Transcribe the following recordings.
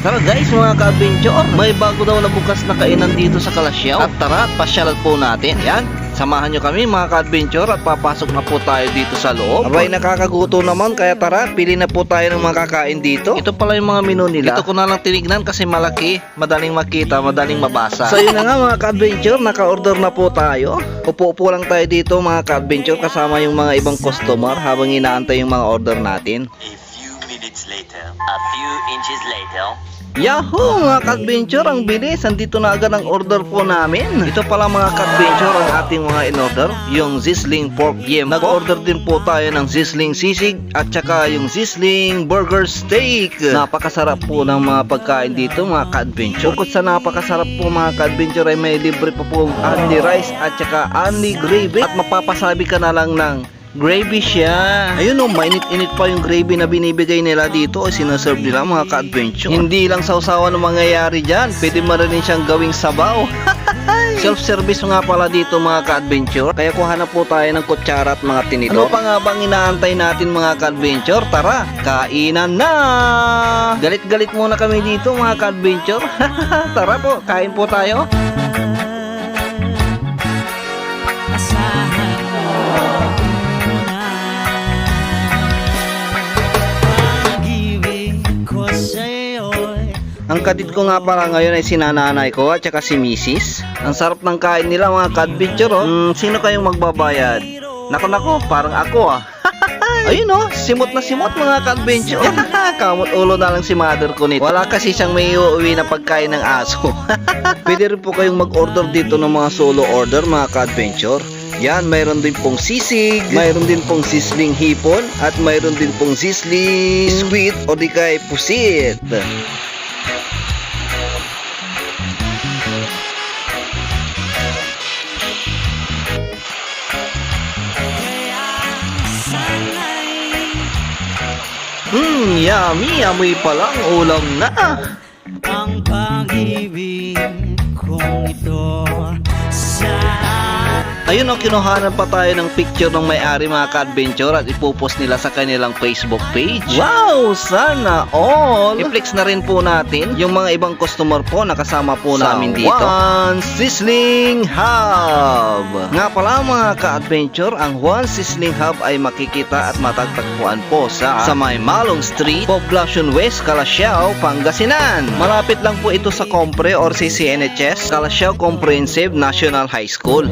Tara guys mga ka-adventure, may bago daw na bukas na kainan dito sa Kalasyaw. At tara, pasyalan po natin. Yan, samahan nyo kami mga ka-adventure at papasok na po tayo dito sa loob. Abay, nakakaguto naman, kaya tara, pili na po tayo ng mga kakain dito. Ito pala yung mga menu nila. Ito ko na lang tinignan kasi malaki, madaling makita, madaling mabasa. So yun na nga mga ka-adventure, naka-order na po tayo. Upo-upo lang tayo dito mga ka-adventure kasama yung mga ibang customer habang inaantay yung mga order natin. A few inches later. Yahoo mga ka-adventure, ang bilis, andito na agad ang order po namin. Ito pala mga ka-adventure ang ating mga in-order, yung sizzling pork yam. Nag-order din po tayo ng sizzling sisig at saka yung sizzling burger steak. Napakasarap po ng mga pagkain dito mga ka-adventure. Bukod sa napakasarap po mga ka-adventure ay may libre pa po only rice at saka only gravy. At mapapasabi ka na lang ng gravy siya. Ayun o, mainit-init pa yung gravy na binibigay nila dito o sinaserve nila mga ka-adventure. Hindi lang sausawan ang mangyayari dyan, pwede mo rin siyang gawing sabaw. Self-service nga pala dito mga ka-adventure, kaya kuha na po tayo ng kutsara at mga tinidor. Ano pa nga bang inaantay natin mga ka-adventure? Tara, kainan na! Galit-galit muna kami dito mga ka-adventure. Tara po, kain po tayo. Ang kadit ko nga pala ngayon ay sinananay ko at saka si Mrs. Ang sarap ng kain nila mga ka-adventure oh. Sino kayong magbabayad? Nako, parang ako ah. Ayun oh, simot na simot mga ka-adventure. Kamot ulo na lang si mother ko nito. Wala kasi siyang may uuwi na pagkain ng aso. Pwede rin po kayong mag-order dito ng mga solo order mga ka-adventure. Yan, mayroon din pong sisig, mayroon din pong sizzling hipon, at mayroon din pong sizzling squid o di kay pusit. Yummy, amoy pa lang, ulam na. Ang pag-ibig kong ito sa... Ayun o, kinuhanan pa tayo ng picture ng may-ari mga ka-adventure at ipopost nila sa kanilang Facebook page. Wow, sana all! I-flex na rin po natin yung mga ibang customer po na kasama po namin dito. Juan Sizzling Hub! Nga pala mga ka-adventure, ang Juan Sizzling Hub ay makikita at matagtagpuan po sa May Malong Street, Poblacion West, Kalasyaw, Pangasinan. Malapit lang po ito sa Compre or CCNHS, Kalasyaw Comprehensive National High School.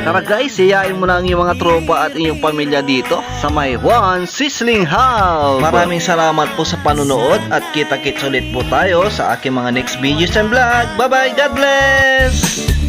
Tara guys, siyain mo na ang iyong mga tropa at inyong pamilya dito sa may Juan Sizzling Hub. Maraming salamat po sa panunood at kita-kits ulit po tayo sa aking mga next videos and vlog. Bye bye, God bless!